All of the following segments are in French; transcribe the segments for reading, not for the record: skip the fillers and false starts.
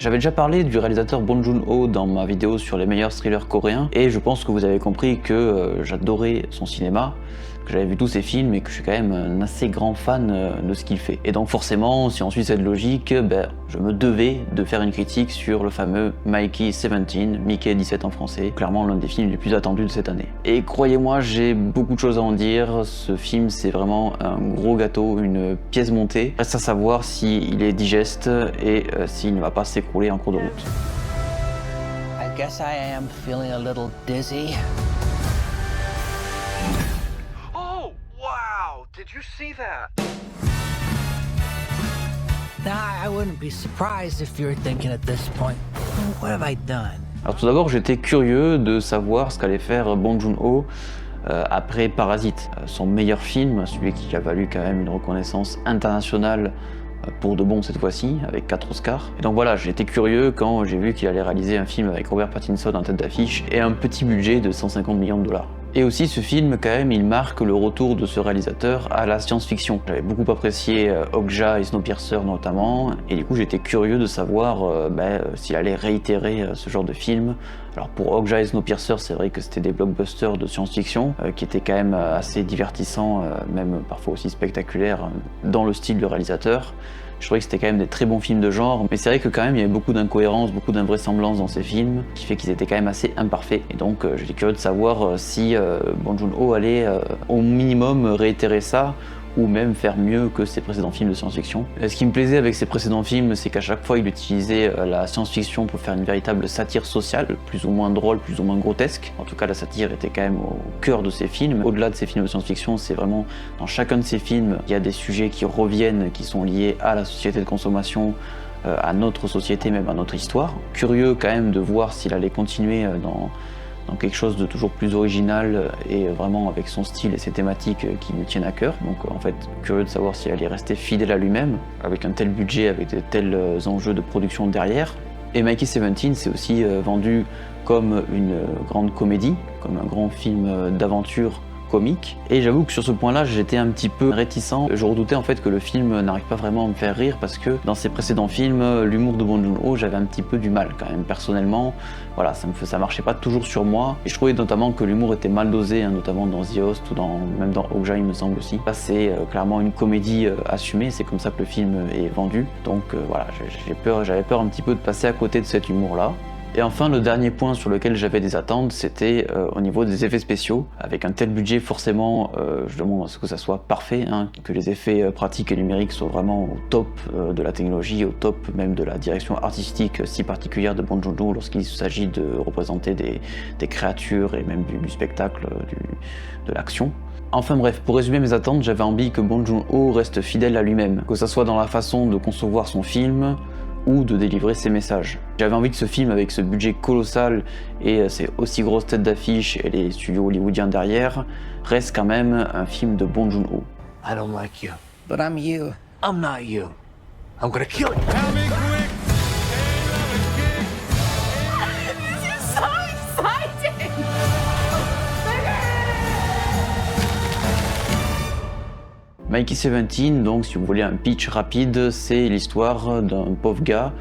J'avais déjà parlé du réalisateur Bong Joon-ho dans ma vidéo sur les meilleurs thrillers coréens et je pense que vous avez compris que j'adorais son cinéma, que j'avais vu tous ses films et que je suis quand même un assez grand fan de ce qu'il fait. Et donc forcément, si on suit cette logique, je me devais de faire une critique sur le fameux Mikey 17, Mickey 17 en français, clairement l'un des films les plus attendus de cette année. Et croyez-moi, j'ai beaucoup de choses à en dire, ce film c'est vraiment un gros gâteau, une pièce montée. Reste à savoir s'il est digeste et s'il ne va pas s'écrouler en cours de route. I guess I am feeling a little dizzy. Oh, wow! Did you see that? Now, I wouldn't be surprised if you're thinking at this point, what have I done? Alors tout d'abord, j'étais curieux de savoir ce qu'allait faire Bong Joon-ho après Parasite, son meilleur film, celui qui a valu quand même une reconnaissance internationale pour de bon cette fois-ci, avec 4 Oscars. Et donc voilà, j'étais curieux quand j'ai vu qu'il allait réaliser un film avec Robert Pattinson en tête d'affiche et un petit budget de 150 millions de dollars. Et aussi ce film, quand même, il marque le retour de ce réalisateur à la science-fiction. J'avais beaucoup apprécié Okja et Snowpiercer notamment, et du coup j'étais curieux de savoir s'il allait réitérer ce genre de film. Alors pour Okja et Snowpiercer, c'est vrai que c'était des blockbusters de science-fiction qui étaient quand même assez divertissants, même parfois aussi spectaculaires dans le style du réalisateur. Je trouvais que c'était quand même des très bons films de genre, mais c'est vrai que quand même il y avait beaucoup d'incohérences, beaucoup d'invraisemblances dans ces films, qui fait qu'ils étaient quand même assez imparfaits. Et donc j'étais curieux de savoir si Bong Joon-ho allait au minimum réitérer ça, ou même faire mieux que ses précédents films de science-fiction. Ce qui me plaisait avec ses précédents films, c'est qu'à chaque fois il utilisait la science-fiction pour faire une véritable satire sociale, plus ou moins drôle, plus ou moins grotesque. En tout cas la satire était quand même au cœur de ses films. Au-delà de ses films de science-fiction, c'est vraiment dans chacun de ses films, il y a des sujets qui reviennent, qui sont liés à la société de consommation, à notre société, même à notre histoire. Curieux quand même de voir s'il allait continuer dans quelque chose de toujours plus original et vraiment avec son style et ses thématiques qui me tiennent à cœur. Donc en fait, curieux de savoir s'il allait rester fidèle à lui-même, avec un tel budget, avec de tels enjeux de production derrière. Et Mikey 17, c'est aussi vendu comme une grande comédie, comme un grand film d'aventure comique. Et j'avoue que sur ce point-là, j'étais un petit peu réticent. Je redoutais en fait que le film n'arrive pas vraiment à me faire rire parce que dans ses précédents films, l'humour de Bong Joon-ho, j'avais un petit peu du mal quand même. Personnellement, voilà, ça marchait pas toujours sur moi. Et je trouvais notamment que l'humour était mal dosé, notamment dans The Host ou même dans Okja, il me semble aussi. Là, c'est clairement une comédie assumée, c'est comme ça que le film est vendu. Donc voilà, j'avais peur un petit peu de passer à côté de cet humour-là. Et enfin, le dernier point sur lequel j'avais des attentes, c'était au niveau des effets spéciaux. Avec un tel budget, forcément, je demande à ce que ça soit parfait, que les effets pratiques et numériques soient vraiment au top de la technologie, au top même de la direction artistique si particulière de Bong Joon-ho lorsqu'il s'agit de représenter des créatures et même du spectacle, de l'action. Enfin bref, pour résumer mes attentes, j'avais envie que Bong Joon-ho reste fidèle à lui-même, que ça soit dans la façon de concevoir son film, ou de délivrer ses messages. J'avais envie que ce film, avec ce budget colossal et ses aussi grosses têtes d'affiche et les studios hollywoodiens derrière, reste quand même un film de Bong Joon-ho. I don't like you, but I'm you. I'm not you. I'm gonna kill you. This is so exciting! Mikey 17, donc si vous voulez un pitch rapide, c'est l'histoire d'un pauvre gars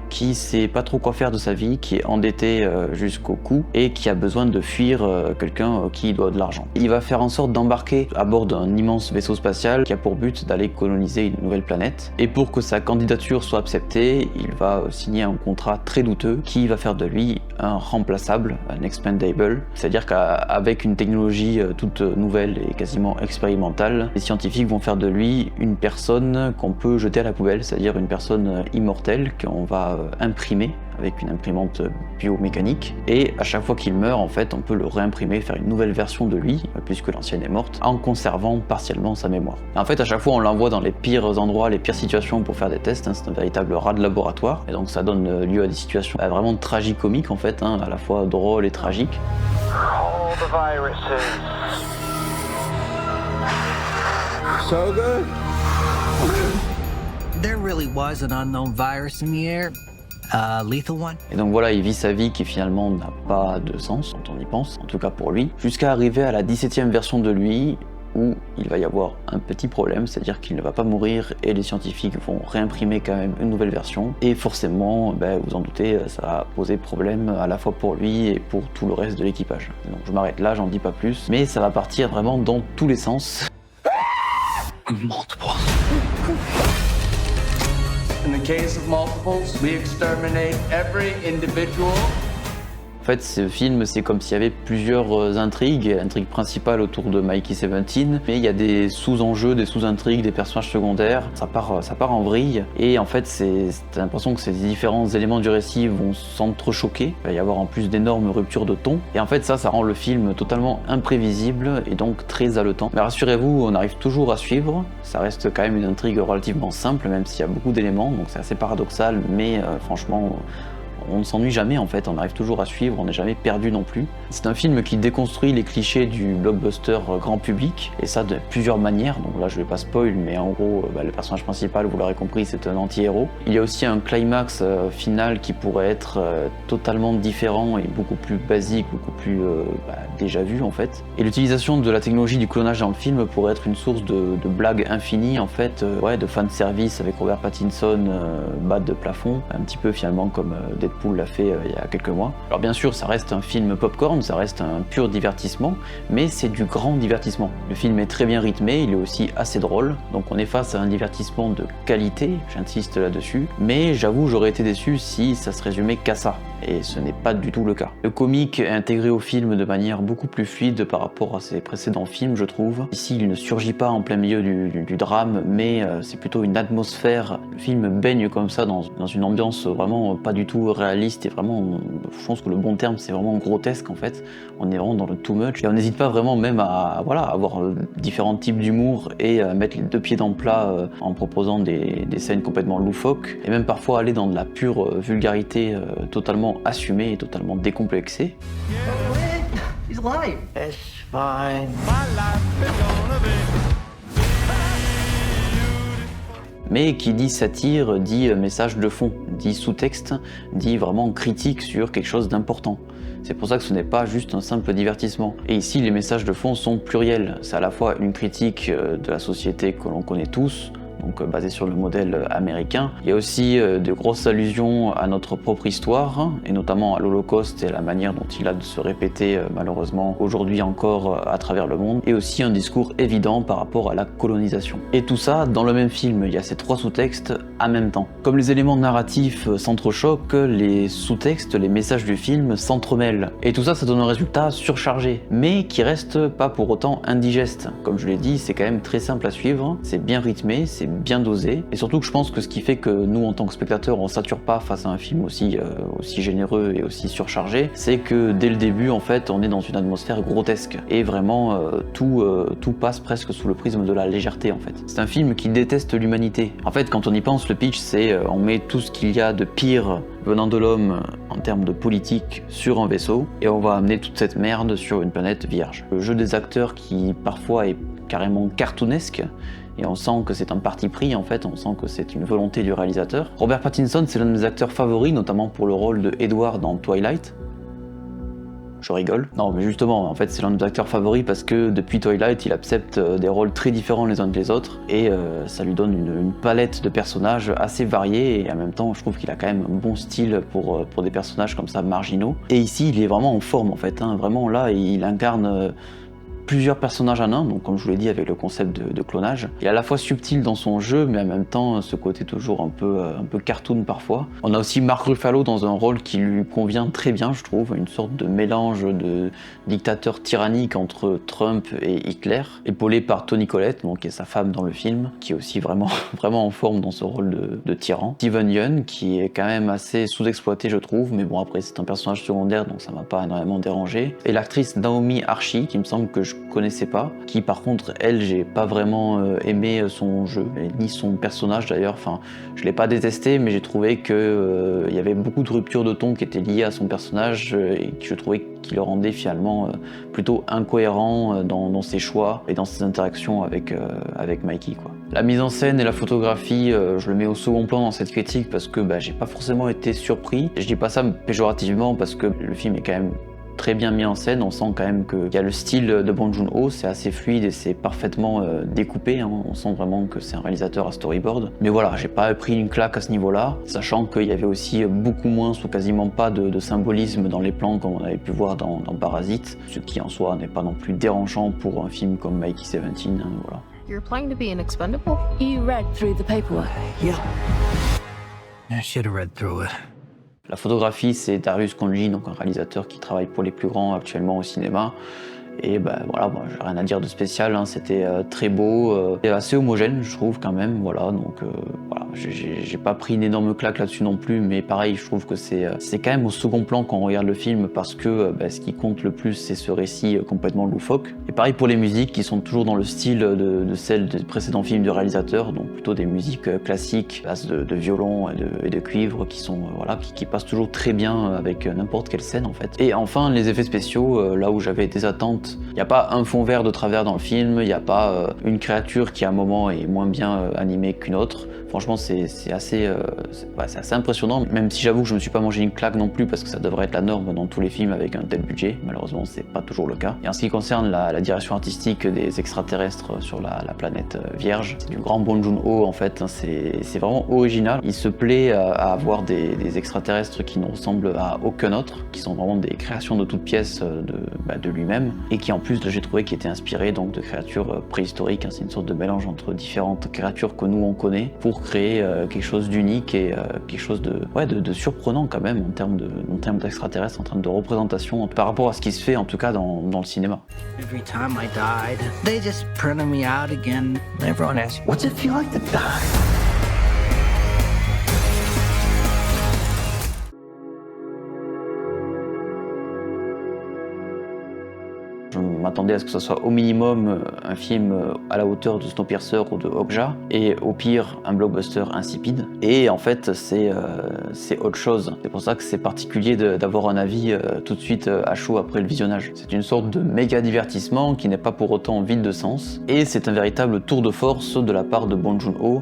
qui sait pas trop quoi faire de sa vie, qui est endetté jusqu'au cou et qui a besoin de fuir quelqu'un qui doit de l'argent. Il va faire en sorte d'embarquer à bord d'un immense vaisseau spatial qui a pour but d'aller coloniser une nouvelle planète. Et pour que sa candidature soit acceptée, il va signer un contrat très douteux qui va faire de lui un remplaçable, un expendable. C'est-à-dire qu'avec une technologie toute nouvelle et quasiment expérimentale, les scientifiques vont faire de lui une personne qu'on peut jeter à la poubelle, c'est-à-dire une personne immortelle qu'on va imprimer avec une imprimante biomécanique, et à chaque fois qu'il meurt, en fait, on peut le réimprimer, faire une nouvelle version de lui, puisque l'ancienne est morte, en conservant partiellement sa mémoire. Et en fait, à chaque fois, on l'envoie dans les pires endroits, les pires situations pour faire des tests, c'est un véritable rat de laboratoire, et donc ça donne lieu à des situations vraiment tragicomiques, en fait, à la fois drôles et tragiques. All the viruses. So good? There really was an unknown virus in the air. Lethal one. Et donc voilà, il vit sa vie qui finalement n'a pas de sens quand on y pense, en tout cas pour lui, jusqu'à arriver à la 17e version de lui, où il va y avoir un petit problème, c'est-à-dire qu'il ne va pas mourir et les scientifiques vont réimprimer quand même une nouvelle version. Et forcément, vous en doutez, ça va poser problème à la fois pour lui et pour tout le reste de l'équipage. Donc je m'arrête là, j'en dis pas plus, mais ça va partir vraiment dans tous les sens. Multiples. In the case of multiples, we exterminate every individual. En fait, ce film, c'est comme s'il y avait plusieurs intrigues. L'intrigue principale autour de Mikey 17, mais il y a des sous-enjeux, des sous-intrigues, des personnages secondaires. Ça part en vrille. Et en fait, t'as l'impression que ces différents éléments du récit vont s'entrechoquer. Il va y avoir en plus d'énormes ruptures de ton. Et en fait, ça rend le film totalement imprévisible et donc très haletant. Mais rassurez-vous, on arrive toujours à suivre. Ça reste quand même une intrigue relativement simple, même s'il y a beaucoup d'éléments. Donc c'est assez paradoxal, mais franchement... on ne s'ennuie jamais en fait, on arrive toujours à suivre, on n'est jamais perdu non plus. C'est un film qui déconstruit les clichés du blockbuster grand public, et ça de plusieurs manières, donc là je vais pas spoil, mais en gros le personnage principal, vous l'aurez compris, c'est un anti-héros. Il y a aussi un climax final qui pourrait être totalement différent et beaucoup plus basique, beaucoup plus déjà vu en fait. Et l'utilisation de la technologie du clonage dans le film pourrait être une source de blagues infinies en fait, de fanservice avec Robert Pattinson bas de plafond, un petit peu finalement comme Deadpool l'a fait il y a quelques mois. Alors bien sûr, ça reste un film popcorn, ça reste un pur divertissement, mais c'est du grand divertissement. Le film est très bien rythmé, il est aussi assez drôle, donc on est face à un divertissement de qualité, j'insiste là-dessus, mais j'avoue j'aurais été déçu si ça se résumait qu'à ça, et ce n'est pas du tout le cas. Le comique est intégré au film de manière beaucoup plus fluide par rapport à ses précédents films, je trouve. Ici, il ne surgit pas en plein milieu du drame, mais c'est plutôt une atmosphère. Le film baigne comme ça dans une ambiance vraiment pas du tout réaliste et vraiment, je pense que le bon terme c'est vraiment grotesque en fait. On est vraiment dans le too much et on n'hésite pas vraiment même à avoir différents types d'humour et à mettre les deux pieds dans le plat en proposant des scènes complètement loufoques et même parfois aller dans de la pure vulgarité totalement assumée et totalement décomplexée. He's alive. It's fine. Mais qui dit satire, dit message de fond, dit sous-texte, dit vraiment critique sur quelque chose d'important. C'est pour ça que ce n'est pas juste un simple divertissement. Et ici, les messages de fond sont pluriels. C'est à la fois une critique de la société que l'on connaît tous, donc basé sur le modèle américain. Il y a aussi de grosses allusions à notre propre histoire, et notamment à l'Holocauste et à la manière dont il a de se répéter malheureusement aujourd'hui encore à travers le monde, et aussi un discours évident par rapport à la colonisation. Et tout ça dans le même film, il y a ces trois sous-textes en même temps. Comme les éléments narratifs s'entrechoquent, les sous-textes, les messages du film s'entremêlent. Et tout ça, ça donne un résultat surchargé, mais qui reste pas pour autant indigeste. Comme je l'ai dit, c'est quand même très simple à suivre, c'est bien rythmé, c'est bien dosé, et surtout que je pense que ce qui fait que nous en tant que spectateurs on sature pas face à un film aussi généreux et aussi surchargé, c'est que dès le début en fait on est dans une atmosphère grotesque et vraiment tout passe presque sous le prisme de la légèreté en fait. C'est un film qui déteste l'humanité. En fait quand on y pense, le pitch c'est on met tout ce qu'il y a de pire venant de l'homme en termes de politique sur un vaisseau et on va amener toute cette merde sur une planète vierge. Le jeu des acteurs qui parfois est carrément cartoonesque, et on sent que c'est un parti pris en fait, on sent que c'est une volonté du réalisateur. Robert Pattinson, c'est l'un de mes acteurs favoris, notamment pour le rôle de Edward dans Twilight. Je rigole. Non, mais justement, en fait, c'est l'un de mes acteurs favoris parce que depuis Twilight, il accepte des rôles très différents les uns des autres et ça lui donne une palette de personnages assez variés et en même temps, je trouve qu'il a quand même un bon style pour des personnages comme ça marginaux. Et ici, il est vraiment en forme en fait, hein. Vraiment là, il incarne plusieurs personnages en un, donc comme je vous l'ai dit avec le concept de clonage. Il est à la fois subtil dans son jeu, mais en même temps ce côté toujours un peu cartoon parfois. On a aussi Mark Ruffalo dans un rôle qui lui convient très bien, je trouve, une sorte de mélange de dictateur tyrannique entre Trump et Hitler, épaulé par Toni Collette, donc qui est sa femme dans le film, qui est aussi vraiment en forme dans ce rôle de tyran. Steven Yeun, qui est quand même assez sous-exploité je trouve, mais bon après c'est un personnage secondaire donc ça m'a pas énormément dérangé. Et l'actrice Naomi Archie, qui me semble que je connaissais pas, qui par contre elle j'ai pas vraiment aimé son jeu ni son personnage d'ailleurs, enfin je l'ai pas détesté mais j'ai trouvé que il y avait beaucoup de ruptures de ton qui étaient liées à son personnage et que je trouvais qui le rendait finalement plutôt incohérent dans ses choix et dans ses interactions avec Mikey quoi. La mise en scène et la photographie, je le mets au second plan dans cette critique parce que j'ai pas forcément été surpris. Je dis pas ça péjorativement parce que le film est quand même très bien mis en scène. On sent quand même qu'il y a le style de Bong Joon-ho, c'est assez fluide et c'est parfaitement découpé, hein. On sent vraiment que c'est un réalisateur à storyboard. Mais voilà, j'ai pas pris une claque à ce niveau-là, sachant qu'il y avait aussi beaucoup moins ou quasiment pas de symbolisme dans les plans comme on avait pu voir dans Parasite, ce qui en soi n'est pas non plus dérangeant pour un film comme Mikey 17, hein, voilà. You're applying to be an expendable? You read through the paperwork. Yeah. I should have read through it. La photographie, c'est Darius Khondji, donc un réalisateur qui travaille pour les plus grands actuellement au cinéma. Et ben voilà, bon, j'ai rien à dire de spécial, hein. C'était très beau, et assez homogène je trouve quand même, voilà, donc voilà, j'ai pas pris une énorme claque là-dessus non plus, mais pareil, je trouve que c'est quand même au second plan quand on regarde le film, parce que ce qui compte le plus, c'est ce récit complètement loufoque. Et pareil pour les musiques, qui sont toujours dans le style de celles des précédents films de réalisateurs, donc plutôt des musiques classiques, bases de violon et de cuivre, qui sont voilà, qui passent toujours très bien avec n'importe quelle scène en fait. Et enfin, les effets spéciaux, là où j'avais des attentes. Il n'y a pas un fond vert de travers dans le film, il n'y a pas une créature qui à un moment est moins bien animée qu'une autre. Franchement, c'est assez impressionnant, même si j'avoue que je me suis pas mangé une claque non plus, parce que ça devrait être la norme dans tous les films avec un tel budget. Malheureusement, c'est pas toujours le cas. Et en ce qui concerne la direction artistique des extraterrestres sur la planète vierge, c'est du grand Bong Joon-ho en fait, hein. C'est vraiment original. Il se plaît à avoir des extraterrestres qui ne ressemblent à aucun autre, qui sont vraiment des créations de toutes pièces de lui-même, et qui en plus, j'ai trouvé qui étaient inspirés donc de créatures préhistoriques, hein. C'est une sorte de mélange entre différentes créatures que nous on connaît pour créer quelque chose d'unique et quelque chose de surprenant quand même en termes d'extraterrestres, en termes de représentation par rapport à ce qui se fait en tout cas dans le cinéma. Every time I died, they just printed me out again. Everyone asks, what's it feel like to die? Je m'attendais à ce que ce soit au minimum un film à la hauteur de Snowpiercer ou de Okja, et au pire un blockbuster insipide. Et en fait c'est autre chose. C'est pour ça que c'est particulier d'avoir un avis tout de suite à chaud après le visionnage. C'est une sorte de méga divertissement qui n'est pas pour autant vide de sens, et c'est un véritable tour de force de la part de Bong Joon-ho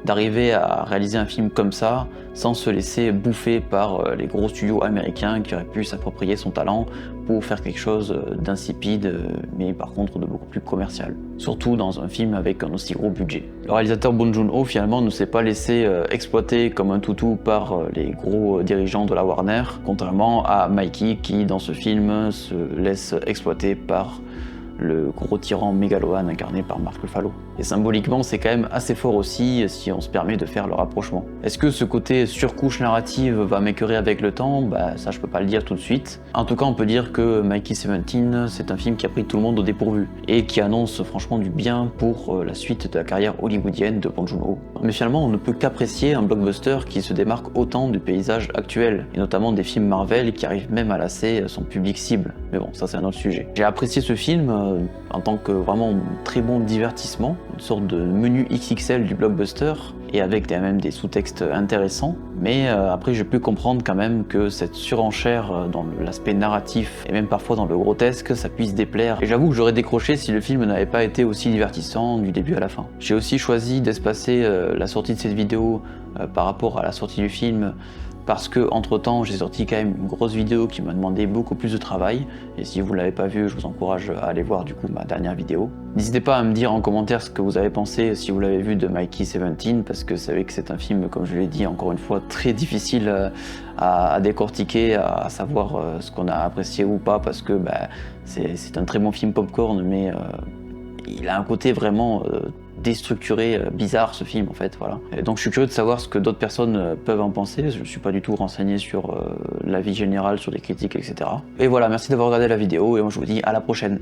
d'arriver à réaliser un film comme ça sans se laisser bouffer par les gros studios américains qui auraient pu s'approprier son talent pour faire quelque chose d'insipide, mais par contre de beaucoup plus commercial. Surtout dans un film avec un aussi gros budget. Le réalisateur Bong Joon-ho finalement ne s'est pas laissé exploiter comme un toutou par les gros dirigeants de la Warner, contrairement à Mikey qui dans ce film se laisse exploiter par le gros tyran mégaloman incarné par Mark Ruffalo. Et symboliquement, c'est quand même assez fort aussi si on se permet de faire le rapprochement. Est-ce que ce côté surcouche narrative va m'écœurer avec le temps? Ça je peux pas le dire tout de suite. En tout cas, on peut dire que Mikey 17, c'est un film qui a pris tout le monde au dépourvu et qui annonce franchement du bien pour la suite de la carrière hollywoodienne de Bong Joon-ho. Mais finalement, on ne peut qu'apprécier un blockbuster qui se démarque autant du paysage actuel, et notamment des films Marvel qui arrivent même à lasser son public cible. Mais bon, ça c'est un autre sujet. J'ai apprécié ce film en tant que vraiment très bon divertissement, une sorte de menu XXL du blockbuster, et avec même des sous-textes intéressants. Mais après, j'ai pu comprendre quand même que cette surenchère dans l'aspect narratif, et même parfois dans le grotesque, ça puisse déplaire. Et j'avoue que j'aurais décroché si le film n'avait pas été aussi divertissant du début à la fin. J'ai aussi choisi d'espacer la sortie de cette vidéo par rapport à la sortie du film, parce que entre temps j'ai sorti quand même une grosse vidéo qui m'a demandé beaucoup plus de travail, et si vous ne l'avez pas vue, je vous encourage à aller voir du coup ma dernière vidéo. N'hésitez pas à me dire en commentaire ce que vous avez pensé si vous l'avez vu de Mikey 17, parce que vous savez que c'est un film, comme je l'ai dit encore une fois, très difficile à décortiquer, à savoir ce qu'on a apprécié ou pas, parce que c'est un très bon film popcorn, mais il a un côté vraiment déstructuré, bizarre ce film en fait, voilà. Et donc je suis curieux de savoir ce que d'autres personnes peuvent en penser. Je ne suis pas du tout renseigné sur l'avis général, sur les critiques, etc. Et voilà, merci d'avoir regardé la vidéo et moi je vous dis à la prochaine.